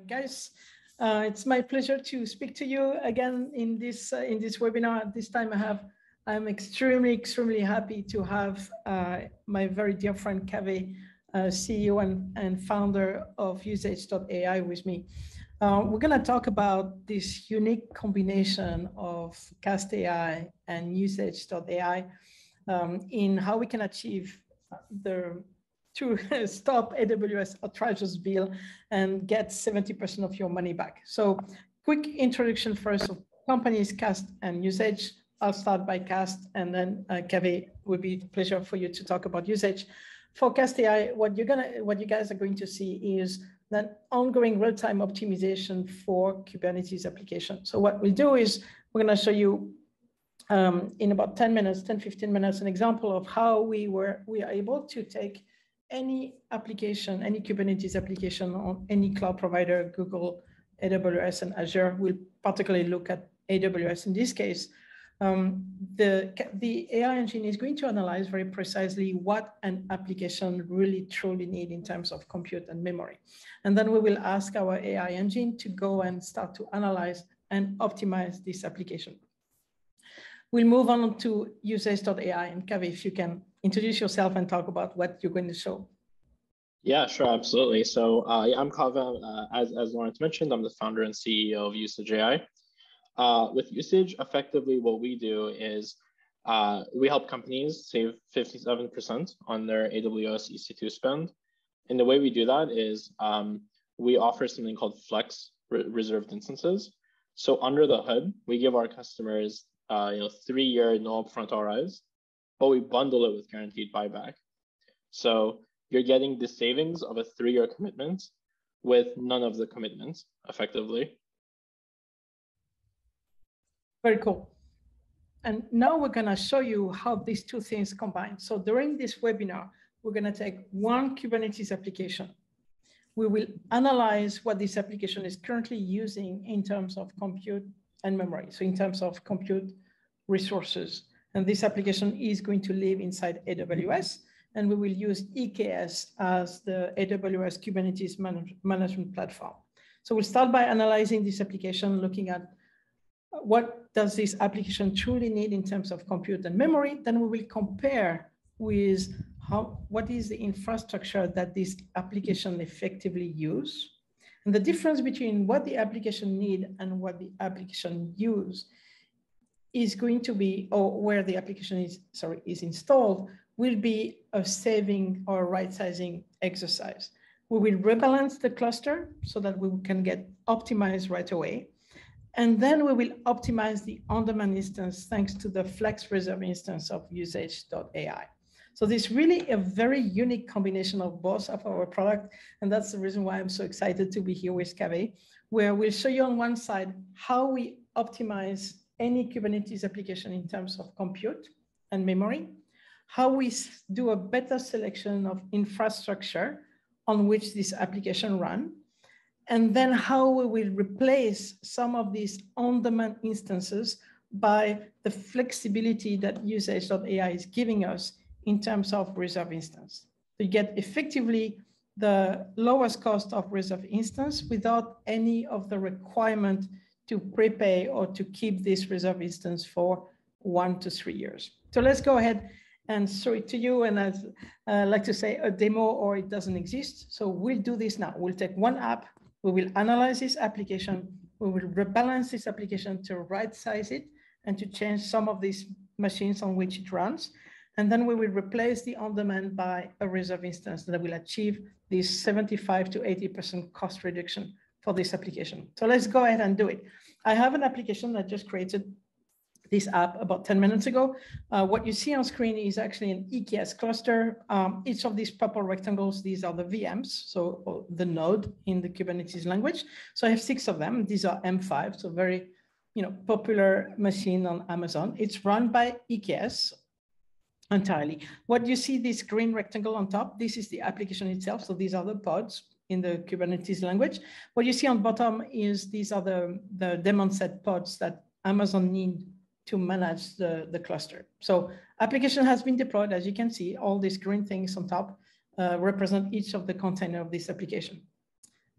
Guys, it's my pleasure to speak to you again in this webinar. This time I'm extremely happy to have my very dear friend Kaveh, CEO and founder of Usage.ai with me. We're going to talk about this unique combination of Cast AI and Usage.ai in how we can achieve to stop AWS outrageous bill and get 70% of your money back. So quick introduction first of companies, Cast and Usage. I'll start by Cast, and then Kaveh, would be a pleasure for you to talk about Usage. For Cast AI, what you guys are going to see is that ongoing real-time optimization for Kubernetes application. So what we'll do is we're going to show you in about 10 minutes, 15 minutes, an example of how we are able to take any application, any Kubernetes application on any cloud provider, Google, AWS, and Azure. We'll particularly look at AWS in this case. The AI engine is going to analyze very precisely what an application really truly need in terms of compute and memory. And then we will ask our AI engine to go and start to analyze and optimize this application. We'll move on to Usage.ai, and Kaveh, if you can introduce yourself and talk about what you're going to show. Yeah, sure, absolutely. So I'm Kaveh. As Lawrence mentioned, I'm the founder and CEO of Usage.ai. With Usage, effectively what we do is we help companies save 57% on their AWS EC2 spend. And the way we do that is we offer something called Flex reserved instances. So under the hood, we give our customers 3-year no upfront RIs, but we bundle it with guaranteed buyback. So you're getting the savings of a 3-year commitment with none of the commitments, effectively. Very cool. And now we're going to show you how these two things combine. So during this webinar, we're going to take one Kubernetes application. We will analyze what this application is currently using in terms of compute and memory. So in terms of compute resources. And this application is going to live inside AWS. And we will use EKS as the AWS Kubernetes management platform. So we'll start by analyzing this application, looking at what does this application truly need in terms of compute and memory. Then we will compare with what is the infrastructure that this application effectively use. And the difference between what the application need and what the application use is going to be, or where the application is installed, will be a saving or right sizing exercise. We will rebalance the cluster so that we can get optimized right away. And then we will optimize the on-demand instance thanks to the Flex Reserve instance of Usage.ai. So this is really a very unique combination of both of our product. And that's the reason why I'm so excited to be here with Kaveh, where we'll show you on one side how we optimize any Kubernetes application in terms of compute and memory, how we do a better selection of infrastructure on which this application run, and then how we will replace some of these on-demand instances by the flexibility that Usage.ai is giving us in terms of reserve instance. So you get effectively the lowest cost of reserve instance without any of the requirement to prepay or to keep this reserve instance for 1 to 3 years. So let's go ahead and show it to you. And as I like to say, a demo or it doesn't exist. So we'll do this now. We'll take one app. We will analyze this application. We will rebalance this application to right size it and to change some of these machines on which it runs. And then we will replace the on-demand by a reserve instance that will achieve this 75 to 80% cost reduction for this application. So let's go ahead and do it. I have an application that just created this app about 10 minutes ago. What you see on screen is actually an EKS cluster. Each of these purple rectangles, these are the VMs, so the node in the Kubernetes language. So I have 6 of them. These are M5, so very popular machine on Amazon. It's run by EKS entirely. What you see, this green rectangle on top, this is the application itself. So these are the pods in the Kubernetes language. What you see on bottom is these are the daemon set pods that Amazon need to manage the cluster. So application has been deployed. As you can see, all these green things on top represent each of the container of this application.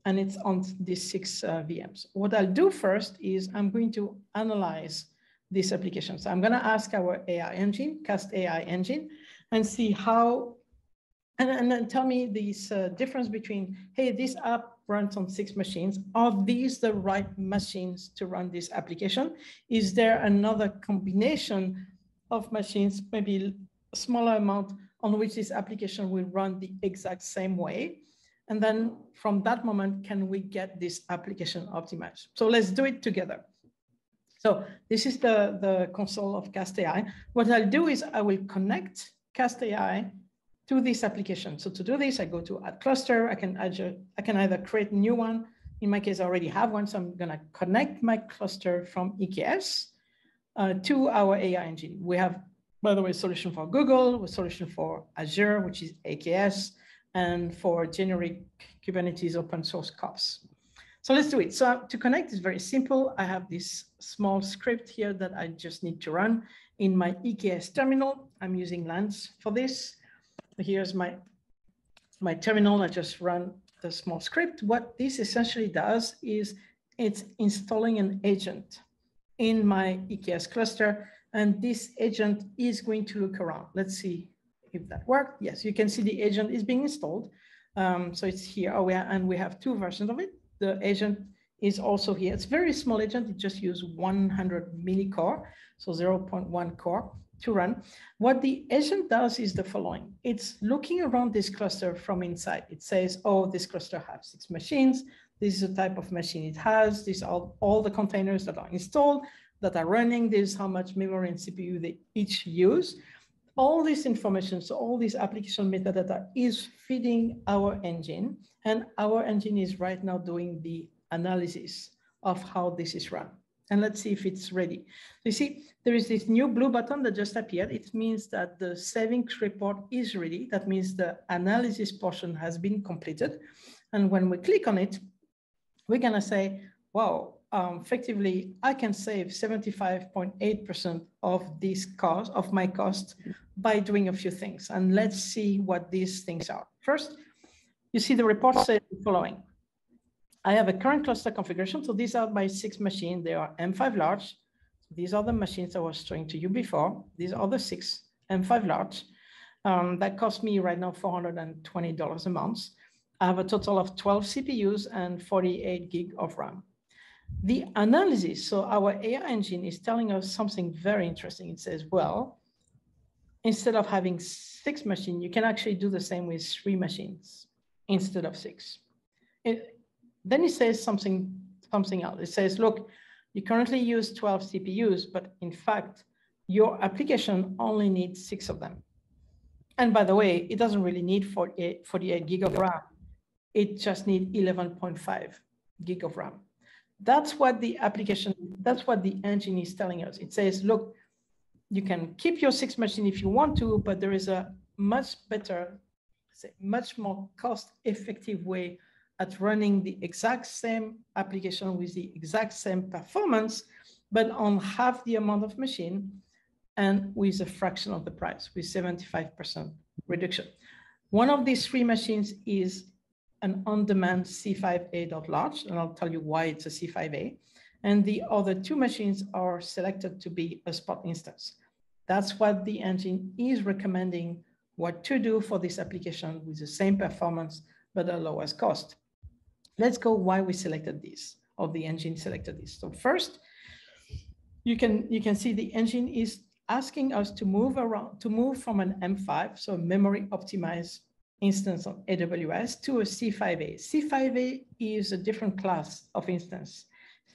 and it's on these 6 VMs. What I'll do first is I'm going to analyze this application. So I'm going to ask our AI engine, Cast AI engine, and see how, and then tell me this difference between, hey, this app runs on 6 machines. Are these the right machines to run this application? Is there another combination of machines, maybe a smaller amount, on which this application will run the exact same way? And then from that moment, can we get this application optimized? So let's do it together. So this is the console of Cast AI. What I'll do is I will connect Cast AI to this application. So to do this, I go to Add Cluster. I can either create a new one. In my case, I already have one. So I'm going to connect my cluster from EKS to our AI engine. We have, by the way, a solution for Google, a solution for Azure, which is AKS, and for generic Kubernetes open source COPS. So let's do it. So to connect is very simple. I have this small script here that I just need to run in my EKS terminal. I'm using Lance for this. Here's my terminal. I just run the small script. What this essentially does is it's installing an agent in my EKS cluster. And this agent is going to look around. Let's see if that worked. Yes, you can see the agent is being installed. So it's here. Oh, and we have 2 versions of it. The agent is also here. It's a very small agent. It just uses 100 millicore, so 0.1 core to run. What the agent does is the following. It's looking around this cluster from inside. It says, oh, this cluster has 6 machines. This is the type of machine it has. These are all the containers that are installed, that are running. This is how much memory and CPU they each use. All this information, so all this application metadata is feeding our engine, and our engine is right now doing the analysis of how this is run. And let's see if it's ready. So you see, there is this new blue button that just appeared. It means that the savings report is ready. That means the analysis portion has been completed. And when we click on it, we're gonna say, wow, effectively, I can save 75.8% of this cost, of my cost, by doing a few things. And let's see what these things are. First, you see the report says the following. I have a current cluster configuration. So these are my 6 machines. They are M5 large. These are the machines I was showing to you before. These are the 6 M5 large. That cost me right now $420 a month. I have a total of 12 CPUs and 48 gig of RAM. The analysis, so our AI engine is telling us something very interesting. It says, well, instead of having 6 machines, you can actually do the same with 3 machines instead of 6. Then it says something else. It says, look, you currently use 12 CPUs, but in fact, your application only needs 6 of them. And by the way, it doesn't really need 48 gig of RAM. It just needs 11.5 gig of RAM. That's what the application, that's what the engine is telling us. It says, look, you can keep your 6 machines if you want to, but there is a much better, much more cost-effective way at running the exact same application with the exact same performance, but on half the amount of machine and with a fraction of the price, with 75% reduction. One of these 3 machines is an on-demand C5a.large, and I'll tell you why it's a C5a. And the other 2 machines are selected to be a spot instance. That's what the engine is recommending what to do for this application with the same performance, but a lowest cost. Let's go why we selected this, or the engine selected this. So first, you can see the engine is asking us to move from an M5, so memory optimized instance on AWS, to a C5a. C5a is a different class of instance.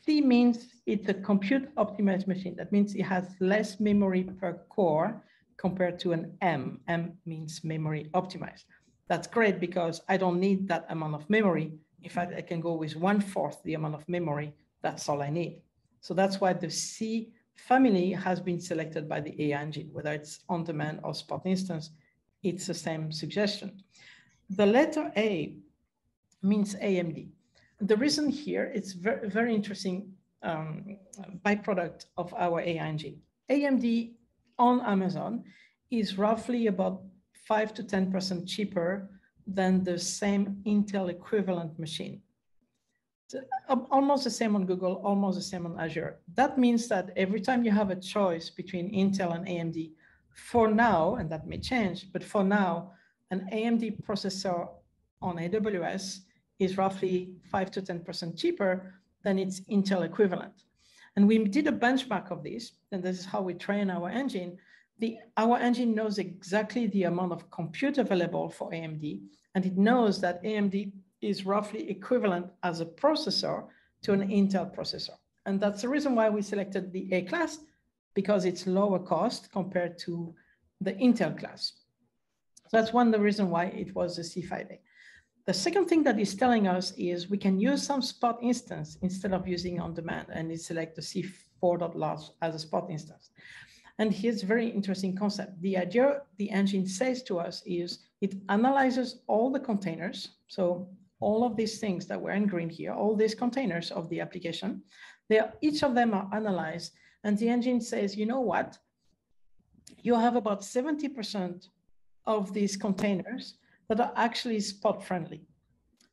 C means it's a compute optimized machine. That means it has less memory per core compared to an M. M means memory optimized. That's great because I don't need that amount of memory. In fact, I can go with 1/4 the amount of memory. That's all I need. So that's why the C family has been selected by the AI engine, whether it's on-demand or spot instance, it's the same suggestion. The letter A means AMD. The reason here, it's very, very interesting byproduct of our AI engine. AMD on Amazon is roughly about 5 to 10% cheaper than the same Intel equivalent machine. Almost the same on Google, almost the same on Azure. That means that every time you have a choice between Intel and AMD, for now, and that may change, but for now, an AMD processor on AWS is roughly 5 to 10% cheaper than its Intel equivalent. And we did a benchmark of this, and this is how we train our engine. Our engine knows exactly the amount of compute available for AMD, and it knows that AMD is roughly equivalent as a processor to an Intel processor. And that's the reason why we selected the A class, because it's lower cost compared to the Intel class. So that's one of the reasons why it was the C5A. The second thing that is telling us is we can use some spot instance instead of using on demand, and it select the C4.large as a spot instance. And here's a very interesting concept. The idea the engine says to us is it analyzes all the containers. So all of these things that were in green here, all these containers of the application, each of them are analyzed. And the engine says, you know what? You have about 70% of these containers that are actually spot friendly.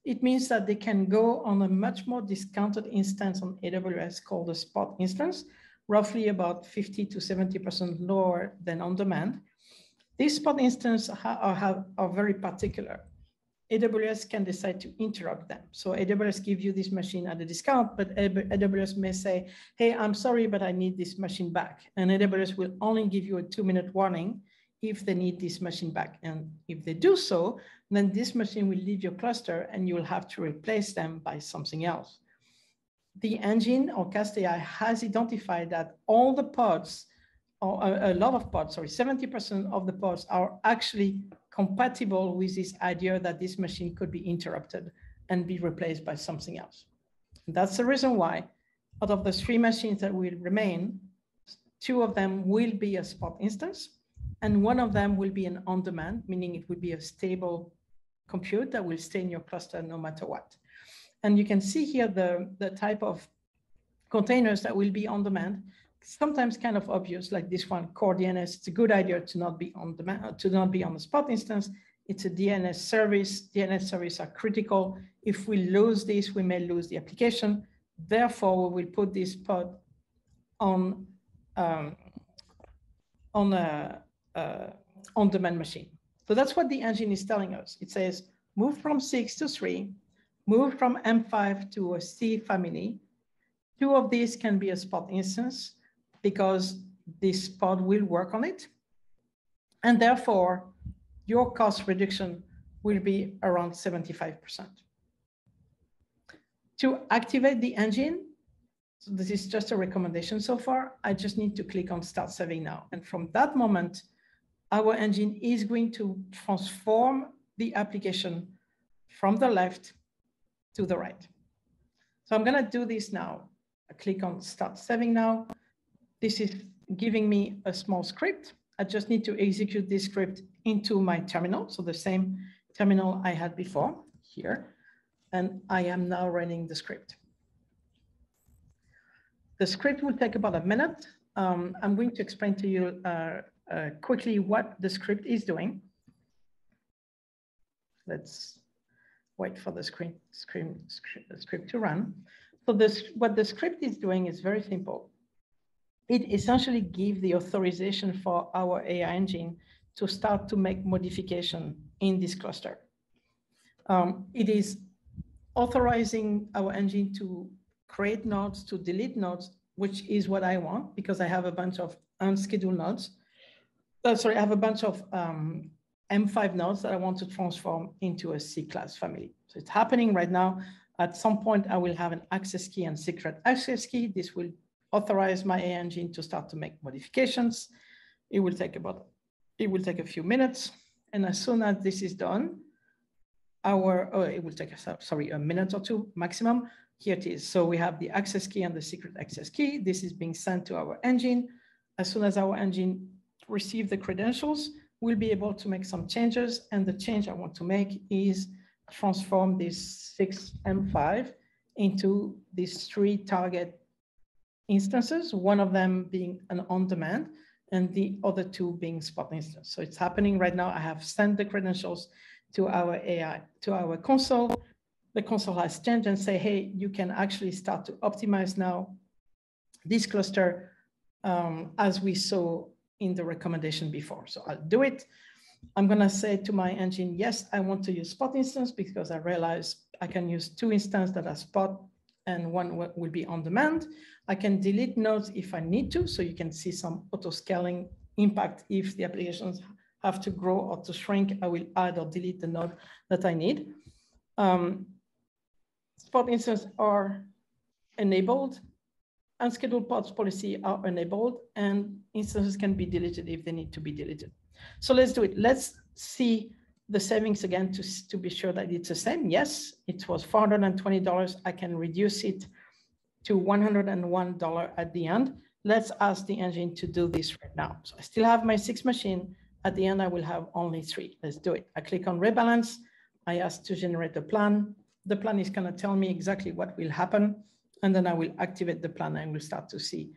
It means that they can go on a much more discounted instance on AWS called a spot instance, roughly about 50 to 70% lower than on demand. These spot instances are very particular. AWS can decide to interrupt them. So AWS gives you this machine at a discount, but AWS may say, hey, I'm sorry, but I need this machine back. And AWS will only give you a 2-minute warning if they need this machine back. And if they do so, then this machine will leave your cluster and you will have to replace them by something else. The engine or Cast AI has identified that all the pods, or a lot of pods, 70% of the pods are actually compatible with this idea that this machine could be interrupted and be replaced by something else. And that's the reason why out of the 3 machines that will remain, 2 of them will be a spot instance, and 1 of them will be an on-demand, meaning it will be a stable compute that will stay in your cluster no matter what. And you can see here the type of containers that will be on demand, sometimes kind of obvious, like this one, core DNS. It's a good idea to not be on demand, to not be on the spot instance. It's a DNS service. DNS services are critical. If we lose this, we may lose the application. Therefore, we will put this pod on on-demand machine. So that's what the engine is telling us. It says, move from 6 to 3, move from M5 to a C family. 2 of these can be a spot instance because this pod will work on it. And therefore, your cost reduction will be around 75%. To activate the engine, so this is just a recommendation so far, I just need to click on Start Saving Now. And from that moment, our engine is going to transform the application from the left to the right. So I'm going to do this now. I click on Start Saving Now. This is giving me a small script. I just need to execute this script into my terminal. So the same terminal I had before here. And I am now running the script. The script will take about a minute. I'm going to explain to you quickly what the script is doing. Let's wait for the script to run. So what the script is doing is very simple. It essentially gives the authorization for our AI engine to start to make modification in this cluster. It is authorizing our engine to create nodes, to delete nodes, which is what I want because I have a bunch of unscheduled nodes. I have a bunch of M5 nodes that I want to transform into a C class family. So it's happening right now. At some point, I will have an access key and secret access key. This will authorize my AI engine to start to make modifications. It will take a few minutes. And as soon as this is done, it will take a minute or 2 maximum. Here it is. So we have the access key and the secret access key. This is being sent to our engine. As soon as our engine receives the credentials, we'll be able to make some changes. And the change I want to make is transform this 6 M5 into these 3 target instances, one of them being an on-demand and the other 2 being spot instance. So it's happening right now. I have sent the credentials to our AI, to our console. the console has changed and say, hey, you can actually start to optimize now this cluster as we saw in the recommendation before. So I'll do it. I'm going to say to my engine, yes, I want to use spot instance because I realize I can use 2 instances that are spot and one will be on demand. I can delete nodes if I need to. So you can see some auto scaling impact. If the applications have to grow or to shrink, I will add or delete the node that I need. Spot instances are enabled. Unscheduled pods policy are enabled, and instances can be deleted if they need to be deleted. So let's do it. Let's see the savings again to be sure that it's the same. Yes, it was $420. I can reduce it to $101 at the end. Let's ask the engine to do this right now. So I still have my 6 machine. At the end, I will have only 3. Let's do it. I click on rebalance. I ask to generate a plan. The plan is going to tell me exactly what will happen. And then I will activate the plan and we'll start to see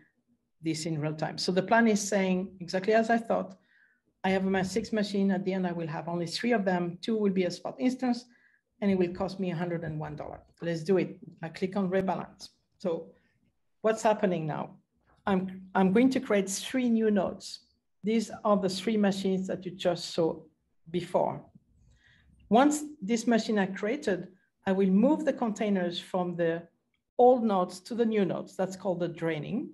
this in real time. So the plan is saying exactly as I thought. I have my 6 machine. At the end, I will have only 3 of them. 2 will be a spot instance, and it will cost me $101. Let's do it. I click on rebalance. So what's happening now? I'm going to create 3 new nodes. These are the 3 machines that you just saw before. Once this machine are created, I will move the containers from the old nodes to the new nodes. That's called the draining.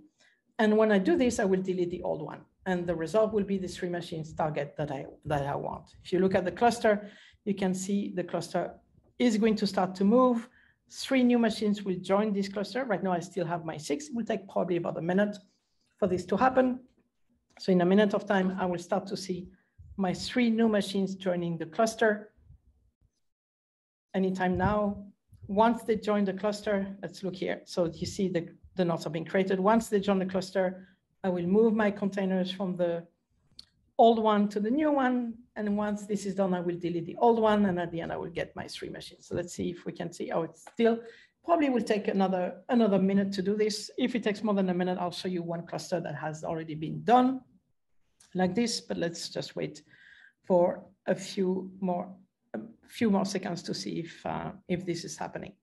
And when I do this, I will delete the old one. And the result will be the 3 machines target that I want. If you look at the cluster, you can see the cluster is going to start to move. 3 new machines will join this cluster. Right now, I still have my 6. It will take probably about a minute for this to happen. So in a minute of time, I will start to see my 3 new machines joining the cluster. Anytime now, once they join the cluster, let's look here. So you see the nodes are being created. Once they join the cluster, I will move my containers from the old one to the new one. And once this is done, I will delete the old one. And at the end, I will get my 3 machines. So let's see if we can see. Oh, it's still probably will take another minute to do this. If it takes more than a minute, I'll show you one cluster that has already been done like this. But let's just wait for a few more seconds to see if this is happening.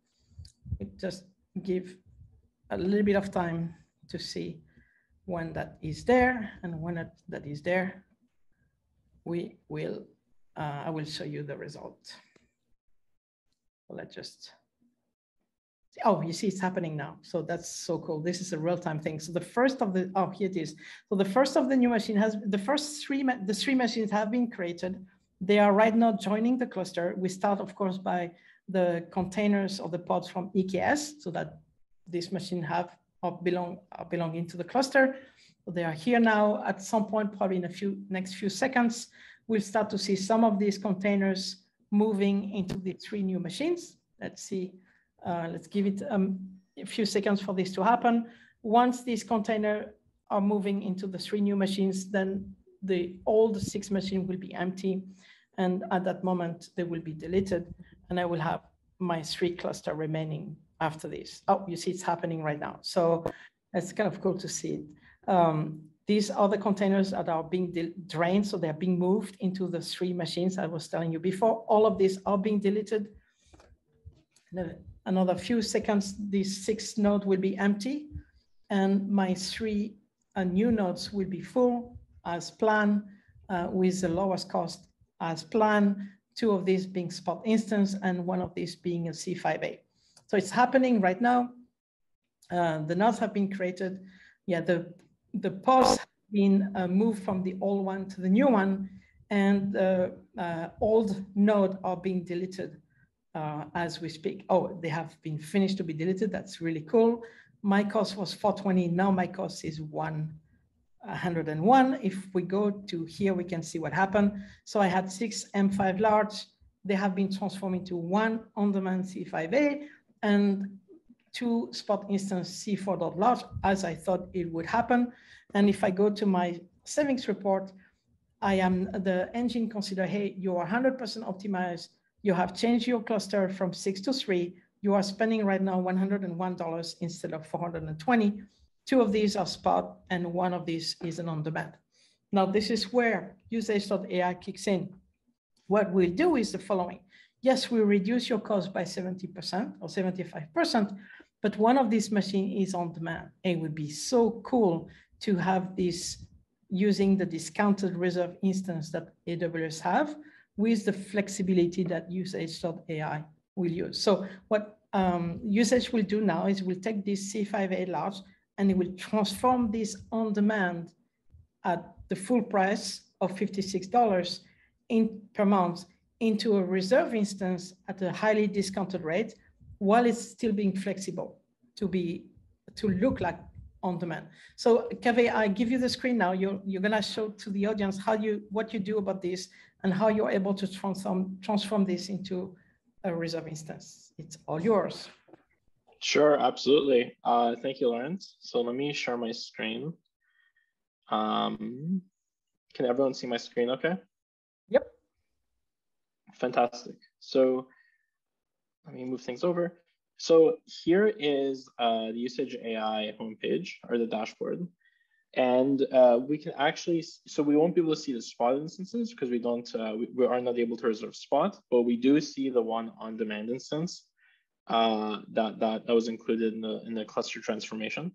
It just give a little bit of time to see when that is there, and when that is there, I will show you the result. So let's just, oh, you see it's happening now. So that's so cool. This is a real-time thing. So the first of the, oh, here it is. So the first of the new machine has, the 3 machines have been created. They are right now joining the cluster. We start, of course, by the containers or the pods from EKS, so that this machine belong into the cluster. So they are here now. At some point, probably in next few seconds, we'll start to see some of these containers moving into the 3 new machines. Let's see. Let's give it a few seconds for this to happen. Once these containers are moving into the 3 new machines, then the old 6 machine will be empty. And at that moment, they will be deleted. And I will have my 3 cluster remaining after this. Oh, you see it's happening right now. So it's kind of cool to see it. These are the containers that are being drained. So they're being moved into the 3 machines I was telling you before. All of these are being deleted. Another few seconds, these 6 nodes will be empty. And my 3 new nodes will be full as planned with the lowest cost as planned. 2 of these being spot instance and 1 of these being a C5A. So it's happening right now. The nodes have been created. Yeah, the pods have been moved from the old one to the new one, and the old node are being deleted as we speak. Oh, they have been finished to be deleted. That's really cool. My cost was $420. Now my cost is $101. If we go to here, we can see what happened. So I had 6 M5 large. They have been transformed into 1 on-demand C5A and 2 spot instance C4.large, as I thought it would happen. And if I go to my savings report, the engine consider, hey, you are 100% optimized. You have changed your cluster from 6 to 3. You are spending right now $101 instead of $420. 2 of these are spot, and 1 of these is an on-demand. Now, this is where usage.ai kicks in. What we'll do is the following. yes, we reduce your cost by 70% or 75%, but one of these machines is on demand. It would be so cool to have this using the discounted reserve instance that AWS have with the flexibility that usage.ai will use. So what usage will do now is we'll take this C5A large and it will transform this on demand at the full price of $56 per month into a reserve instance at a highly discounted rate, while it's still being flexible to look like on demand. So Kaveh, I give you the screen now. You're gonna show to the audience what you do about this and how you're able to transform this into a reserve instance. It's all yours. Sure, absolutely. Thank you, Lawrence. So let me share my screen. Can everyone see my screen okay? Yep. Fantastic. So let me move things over. So here is the Usage AI homepage or the dashboard. And we can actually, so we won't be able to see the spot instances because we are not able to reserve spot, but we do see the one on-demand instance that was included in the cluster transformation.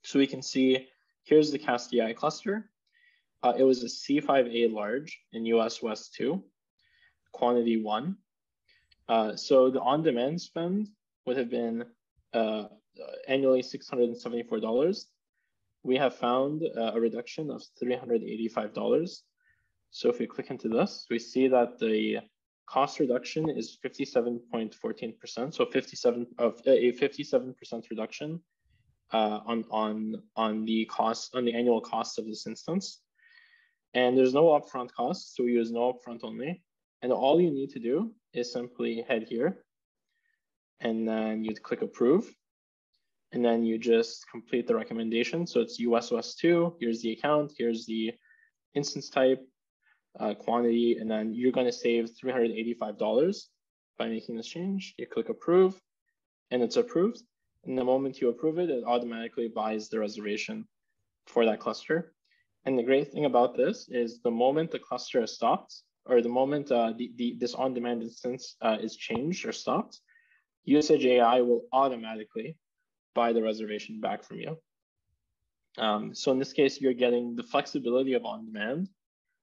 So we can see, here's the Cast AI cluster. It was a C5A large in US West 2, quantity 1. So the on-demand spend would have been annually $674. We have found a reduction of $385. So if we click into this, we see that the cost reduction is 57.14%. So a 57% reduction on the annual cost of this instance. And there's no upfront cost, so we use no upfront only. And all you need to do is simply head here, and then you'd click approve, and then you just complete the recommendation. So it's US West 2, here's the account, here's the instance type, quantity, and then you're gonna save $385 by making this change. You click approve, and it's approved. And the moment you approve it, it automatically buys the reservation for that cluster. And the great thing about this is the moment the cluster is stopped, or the moment this on-demand instance is changed or stopped, Usage AI will automatically buy the reservation back from you. So in this case, you're getting the flexibility of on-demand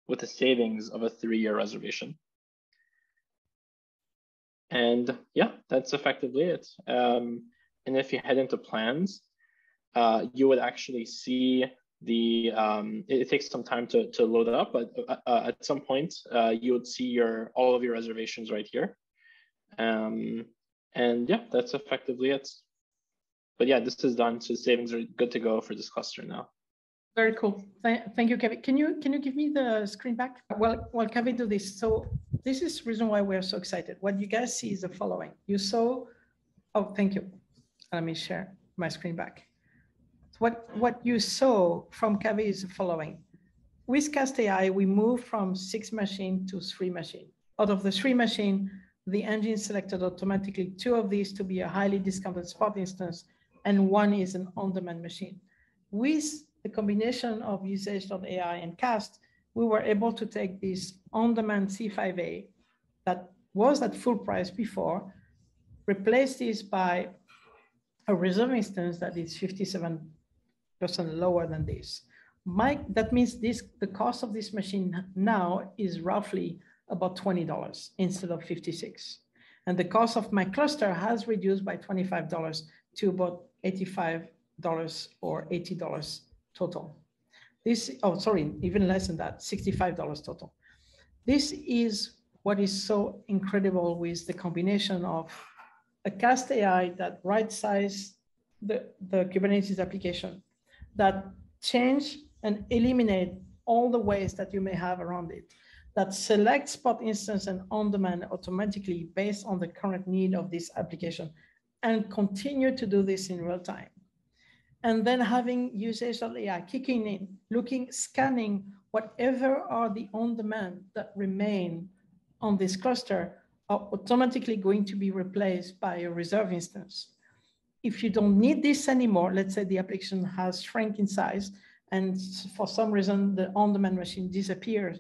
with the savings of a 3-year reservation. And yeah, that's effectively it. And if you head into plans, you would actually see it takes some time to load up, but at some point you would see all of your reservations right here. And yeah, that's effectively it. But yeah, this is done, so savings are good to go for this cluster now. Very cool. Thank you, Kevin. Can you give me the screen back? While Kevin do this, so this is the reason why we're so excited. What you guys see is the following. You saw, oh, thank you. Let me share my screen back. What you saw from Kaveh is the following. With Cast AI, we moved from 6 machines to 3 machines. Out of the 3 machines, the engine selected automatically 2 of these to be a highly discounted spot instance, and 1 is an on-demand machine. With the combination of usage.ai and Cast, we were able to take this on-demand C5A that was at full price before, replace this by a reserve instance that is 57% lower than this. That means the cost of this machine now is roughly about $20 instead of $56. And the cost of my cluster has reduced by $25 to about $85 or $80 total. Even less than that, $65 total. This is what is so incredible with the combination of a Cast AI that right-size the Kubernetes application, that change and eliminate all the ways that you may have around it, that select spot instance and on-demand automatically based on the current need of this application, and continue to do this in real time. And then having usage.ai kicking in, scanning whatever are the on-demand that remain on this cluster are automatically going to be replaced by a reserve instance. If you don't need this anymore, let's say the application has shrunk in size and for some reason the on-demand machine disappears,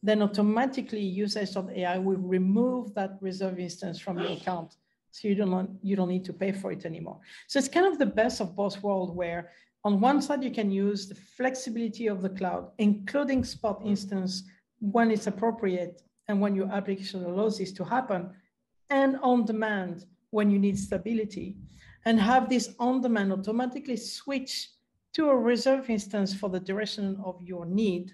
then automatically usage.ai will remove that reserve instance from your account. So you don't need to pay for it anymore. So it's kind of the best of both worlds, where on one side, you can use the flexibility of the cloud, including spot instance when it's appropriate and when your application allows this to happen, and on demand when you need stability, and have this on demand automatically switch to a reserve instance for the duration of your need,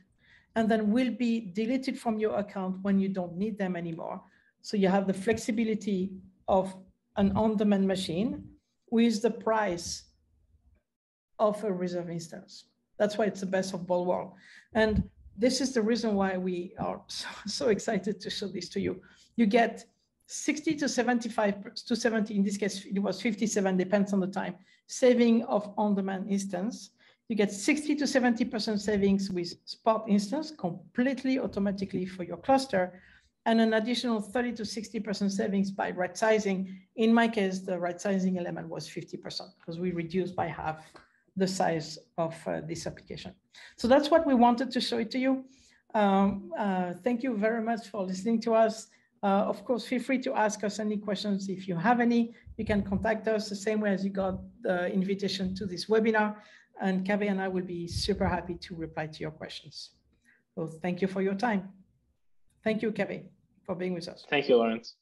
and then will be deleted from your account when you don't need them anymore. So you have the flexibility of an on-demand machine with the price of a reserve instance. That's why it's the best of both worlds. And this is the reason why we are so excited to show this to you. You get 60 to 75 to 70, in this case, it was 57, depends on the time, saving of on-demand instance. You get 60 to 70% savings with spot instance, completely automatically for your cluster, and an additional 30 to 60% savings by right sizing. In my case, the right sizing element was 50% because we reduced by half the size of this application. So that's what we wanted to show it to you. Thank you very much for listening to us. Of course, feel free to ask us any questions. If you have any, you can contact us the same way as you got the invitation to this webinar, and Kaveh and I will be super happy to reply to your questions. So thank you for your time. Thank you, Kaveh, for being with us. Thank you, Lawrence.